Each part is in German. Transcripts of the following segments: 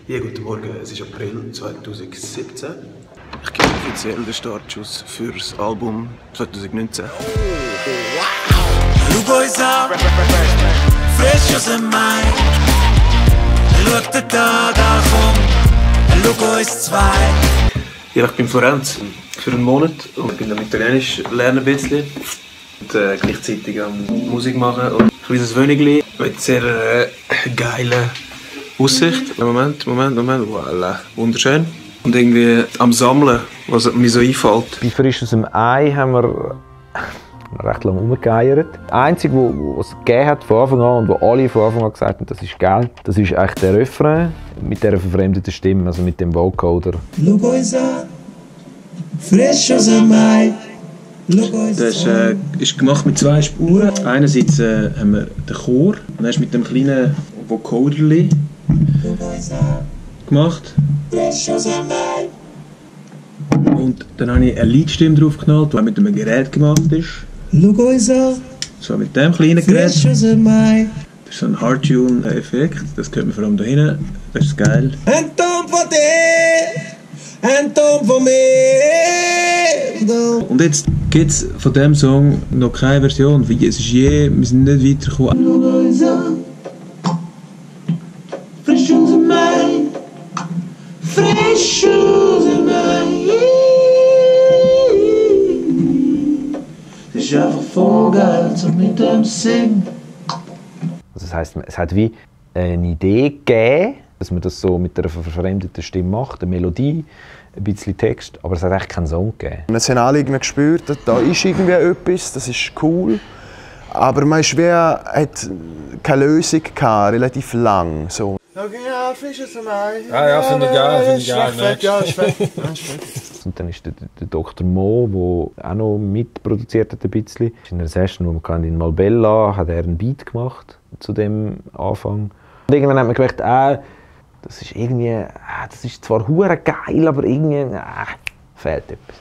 Ja, guten Morgen, es ist April 2017. Ich gebe offiziell den Startschuss für das Album 2019. Schau uns an, frisch aus dem Mai. Schau den Tag an, komm, schau uns zwei. Ja, ich bin in Florenz für einen Monat und bin am Italienisch lernen ein bisschen. Und gleichzeitig am Musik machen und ein kleines Wönigli mit sehr geiler Aussicht. Moment, voilà, wunderschön. Und irgendwie am Sammeln, was mir so einfällt. Bei «Frisch aus dem Ei» haben wir recht lange rumgeeiert. Das Einzige, was es gegeben hat von Anfang an und wo alle von Anfang an gesagt haben, das ist geil, das ist eigentlich der Refrain mit dieser verfremdeten Stimme, also mit dem Vocoder. Schau uns an, frisch aus dem Ei. Das ist gemacht mit 2 Spuren. Einerseits haben wir den Chor und dann ist mit dem kleinen Vocoderli gemacht. Und dann habe ich eine Leadstimme drauf geknallt, die mit einem Gerät gemacht ist. Schau uns an, So mit dem kleinen Gerät. frisch aus dem Ei. Das ist so ein Hardtune-Effekt, das hört man vor allem da hinten. Das ist geil. Ein Tom von dir, ein Tom von mir. Und jetzt gibt es von diesem Song noch keine Version. Wie es ist wir sind nicht weitergekommen. Schau uns an, frisch aus dem Ei. Frisch aus dem Ei. Es ist einfach voll geil, so mit dem Singen. Also das heisst, es hat wie eine Idee gegeben, dass man das so mit einer verfremdeten Stimme macht, eine Melodie, ein bisschen Text, aber es hat echt keinen Song gegeben. Wir haben alle irgendwie gespürt, da ist irgendwie etwas, das ist cool. Aber man hat keine Lösung gehabt, relativ lang. So. Okay, ja, frisch aus dem Ei. Ja, finde ich geil. Ja, ist weg. Und dann ist der Dr. Mo, der auch noch mitproduziert hat ein bisschen. In einer Session, wo man in Malbella hat er einen Beat gemacht zu dem Anfang. Und irgendwann hat man gemerkt, das ist irgendwie, das ist zwar hure geil, aber irgendwie fehlt etwas.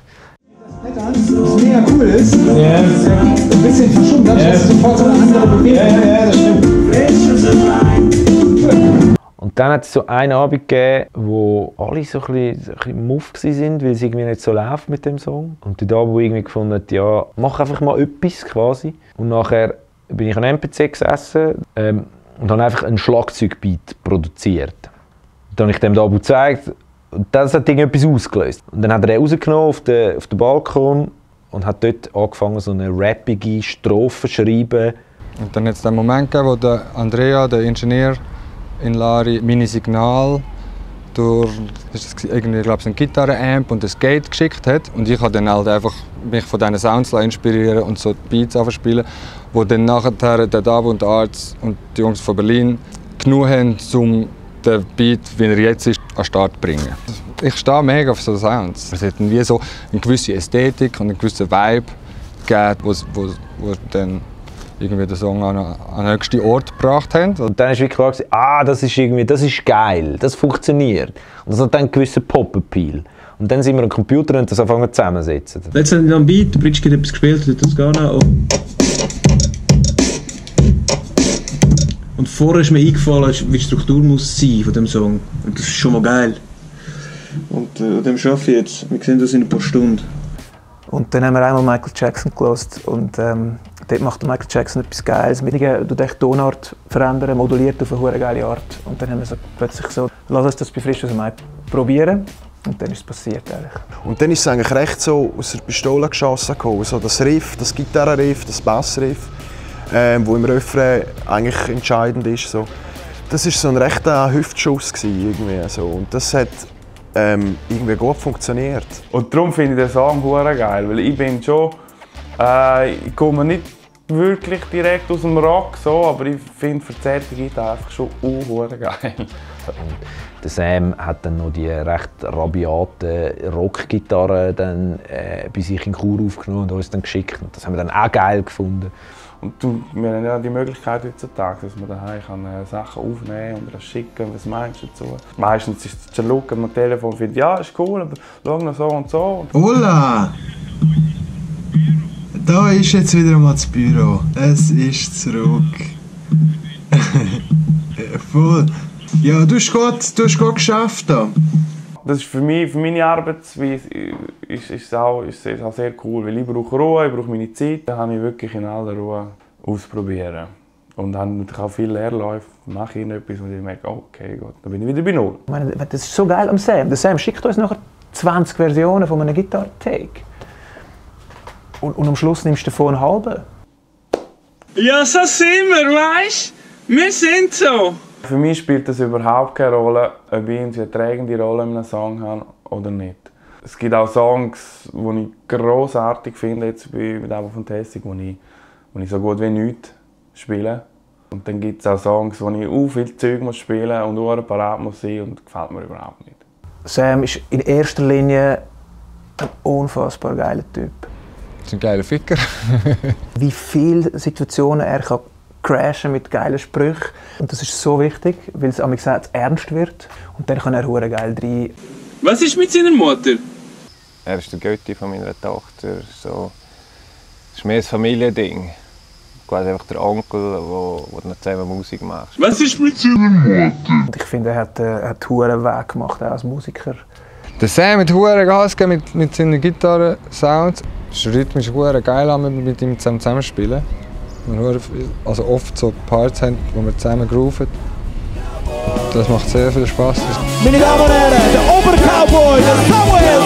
Was mega cool ist, ein bisschen verschoben, dann ist sofort so eine andere Bewegung. Ja, das stimmt. Und dann hat es so einen Abend gegeben, wo alle so ein bisschen muff waren, weil es irgendwie nicht so läuft mit dem Song. Und die Dame, die irgendwie gefunden hat, ja, mach einfach mal etwas quasi. Und nachher bin ich an MPC gesessen und habe einfach einen Schlagzeugbeat produziert. Dann habe ich dem Dabu gezeigt und das hat irgendetwas ausgelöst. Und dann hat er den rausgenommen auf den Balkon und hat dort angefangen, so eine rappige Strophe zu schreiben. Und dann hat es den Moment gegeben, wo der Andrea, der Ingenieur in Lari, meine Signal durch irgendwie, glaube ich, ein Gitarre-Amp und ein Gate geschickt hat. Und ich habe dann halt einfach mich von diesen Sounds inspirieren und so Beats spielen, wo dann nachher der Dabu und der Arzt und die Jungs von Berlin genug haben, um den Beat, wie er jetzt ist, an den Start zu bringen. Ich stehe mega auf so Sounds. Es hat wie so eine gewisse Ästhetik und einen gewissen Vibe gegeben, wo dann irgendwie den Song an den höchsten Ort gebracht haben. Und dann war wirklich klar, das ist geil, das funktioniert. Und das hat dann einen gewissen Pop-Appeal. Und dann sind wir am Computer und das anfangen zusammensetzen. Jetzt haben wir am Beat, der Britschke hat etwas gespielt, hat das gar nicht. Und vorher ist mir eingefallen, wie die Struktur muss sein von dem Song. Und das ist schon mal geil. Und an dem arbeite ich jetzt. Wir sehen das in ein paar Stunden. Und dann haben wir einmal Michael Jackson gehört und dort macht Michael Jackson etwas Geiles. Du die Tonart verändern, moduliert auf eine geile Art. Und dann haben wir so plötzlich so, lass uns das bei «Frisch aus dem Ei» probieren. Und dann ist es passiert eigentlich. Und dann ist es eigentlich recht so aus der Pistole geschossen gekommen. So das Riff, das Gitarrenriff, das Bassriff, wo im Refrain eigentlich entscheidend ist. So. Das war so ein rechter Hüftschuss irgendwie, so. Und das hat irgendwie gut funktioniert. Und darum finde ich den Song hure geil, weil ich bin schon, ich komme nicht wirklich direkt aus dem Rock, so, aber ich finde für die Gitarre einfach schon hure geil. Der Sam hat dann noch die recht rabiaten Rockgitarren dann, bei sich in Chur aufgenommen und uns dann geschickt. Und das haben wir dann auch geil gefunden. Und wir haben ja die Möglichkeit heutzutage, dass man daheim Sachen aufnehmen und das schicken. Was meinst du dazu? Meistens ist es Luke am Telefon und findet, ja, ist cool, aber schau noch so und so. Hola! Da ist jetzt wieder mal das Büro. Es ist zurück. Voll. Ja, du hast gut geschafft da. Das ist für meine Arbeitsweise ist es auch sehr cool, weil ich brauche Ruhe, ich brauche meine Zeit. Da habe ich wirklich in aller Ruhe ausprobieren. Und habe natürlich auch viele Leerläufe, mache ich etwas und ich merke, okay, gut, dann bin ich wieder bei Null. Ich meine, das ist so geil am Sam. Der Sam schickt uns nachher 20 Versionen von einem Gitarre-Take. Und am Schluss nimmst du davon einen halben. Ja, so sind wir, weißt du? Wir sind so. Für mich spielt das überhaupt keine Rolle, ob ich eine tragende Rolle in einem Song habe oder nicht. Es gibt auch Songs, die ich grossartig finde, jetzt bei Abo von Tessig, wo ich so gut wie nichts spiele. Und dann gibt es auch Songs, wo ich viel Zeug spielen muss und auch parat muss sein und gefällt mir überhaupt nicht. Sam ist in erster Linie ein unfassbar geiler Typ. Das ist ein geiler Ficker. Wie viele Situationen er kann crashen mit geilen Sprüchen. Und das ist so wichtig, weil es am gesagt ernst wird. Und dann kann er hure geil rein. Was ist mit seiner Mutter? Er ist der Götti von meiner Tochter. So. Das ist mehr ein Familiending. Quasi einfach der Onkel, der noch zusammen Musik macht. Was ist mit seiner Mutter? Und ich finde, er hat einen huren Weg gemacht, auch als Musiker. Der Sam hat hure Gas gegeben mit seinen Gitarren-Sounds. Es ist rhythmisch hure geil, mit ihm zusammenspielen. Wir also oft so Parts haben, wo wir zusammen grooven. Das macht sehr viel Spaß. Meine Damen und Herren, der Obercowboy, der Samuel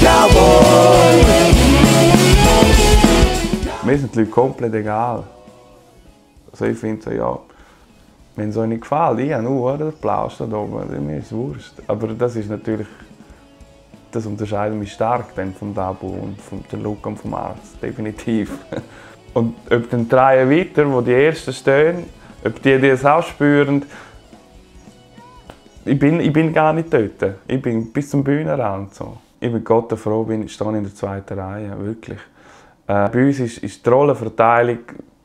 Cowboy. Mir sind die Leute komplett egal. Also ich finde so, ja, wenn es euch nicht gefällt, ich habe nur den Applaus da oben, mir ist es wurscht. Aber das ist natürlich, das unterscheidet mich stark dann vom Dabu und vom Look und vom Arzt, definitiv. Und ob dann die Reihe weiter, wo die Ersten stehen, ob die das auch spüren, ich bin gar nicht dort. Ich bin bis zum Bühnenrand. So. Ich bin Gott froh, ich stehe in der zweiten Reihe, wirklich. Bei uns ist die Rollenverteilung,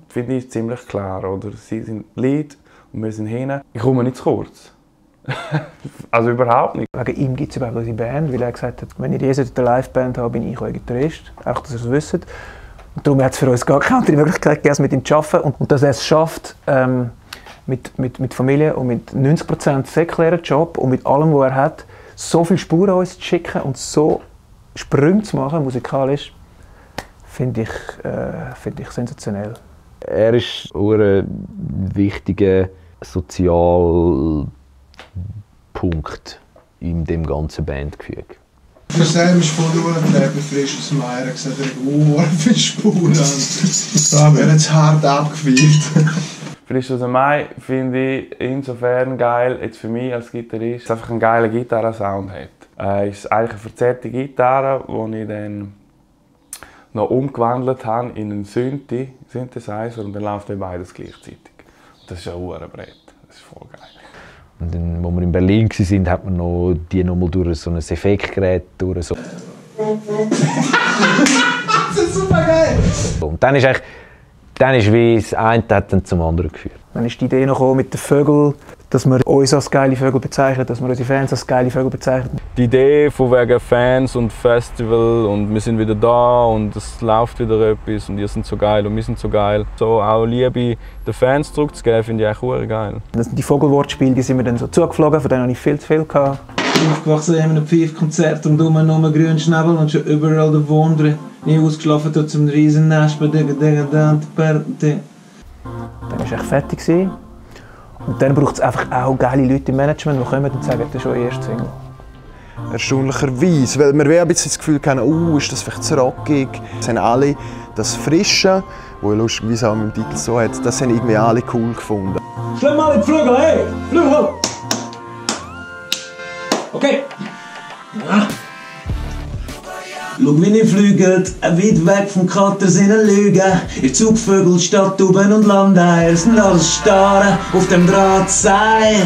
finde ich, ziemlich klar. Oder? Sie sind Lead und wir sind hinten. Ich komme nicht zu kurz. Also überhaupt nicht. Wegen ihm gibt es überhaupt diese Band, weil er gesagt hat, wenn ich diese eine Liveband habe, bin ich euer Gitarrist. Auch, dass ihr es wisst. Und darum hat es für uns gar keine andere Möglichkeit gegeben, mit ihm zu arbeiten. Und dass er es schafft, mit Familie und mit 90% säkulären Job und mit allem, was er hat, so viele Spuren uns zu schicken und so Sprünge zu machen, musikalisch, finde ich sensationell. Er ist ein wichtiger Sozialpunkt in dem ganzen Bandgefüge. Für Sam ist voll durchgelegt, frisch aus dem Eier gesagt, er hat viele Spuren. Er hat es hart abgeweicht. Frisch aus dem Mai finde ich insofern geil, jetzt für mich als Gitarrist, dass es einfach einen geilen Gitarrensound hat. Es ist eigentlich eine verzerrte Gitarre, die ich dann noch umgewandelt habe in einen Synthesizer und dann läuft beides gleichzeitig. Das ist ein Uhrenbrett, das ist voll geil. Und dann, als wir in Berlin waren, hat man noch die nochmal durch so ein Effektgerät durch. So. Das ist super geil! Und dann ist wie das eine hat dann zum anderen geführt. Dann ist die Idee noch gekommen mit den Vögeln, dass wir uns als geile Vögel bezeichnen, dass wir unsere Fans als geile Vögel bezeichnen. Die Idee von wegen Fans und Festival und wir sind wieder da und es läuft wieder etwas und ihr seid so geil und wir sind so geil. So auch Liebe den Fans zurückzugeben, finde ich echt geil. Die Vogelwortspiele, die sind mir dann so zugeflogen, von denen habe ich viel zu viel gehabt. Aufgewachsen in einem Pfeifkonzert und nur grünen Schnabel und schon überall der Wundere. Nie ausgeschlafen dort zum Riesennest bei Dann war ich echt fertig. Und dann braucht es einfach auch geile Leute im Management, die kommen und sagen, das ist eure erste Single. Erstaunlicherweise, weil wir ein bisschen das Gefühl hatten, ist das vielleicht zu rockig. Das haben alle das Frische, das lustigerweise auch mit dem Titel so hat, das haben irgendwie alle cool gefunden. Schlimm mal in die Flügel, hey! Flügel! Okay. Ja. Schau, wie ihr fliegt, weit weg vom Kater sind Lügen. Ihr Zugvögel, Stadttuben und Landeier sind alles starren auf dem Drahtseil.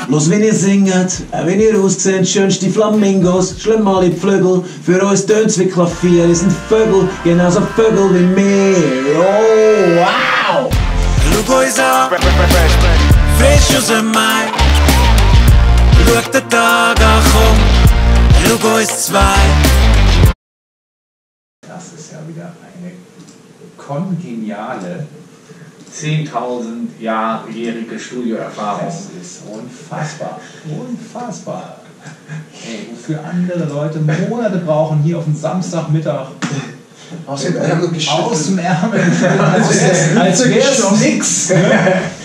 Los, wie ihr singt, wie ihr ausseht, schönste Flamingos, schlimm mal in die Flügel. Für uns tönt's wie Klavier, ihr sind Vögel, genauso Vögel wie mir. Oh, wow! Schau uns an, frisch aus dem Mai. Schau den Tag an, komm, schau uns zwei. mal wieder eine kongeniale 10.000-jährige Studioerfahrung. Das ist unfassbar. Unfassbar. Ey, wofür andere Leute Monate brauchen, hier auf den Samstagmittag aus dem Ärmel geschüttelt. Als wäre es nix.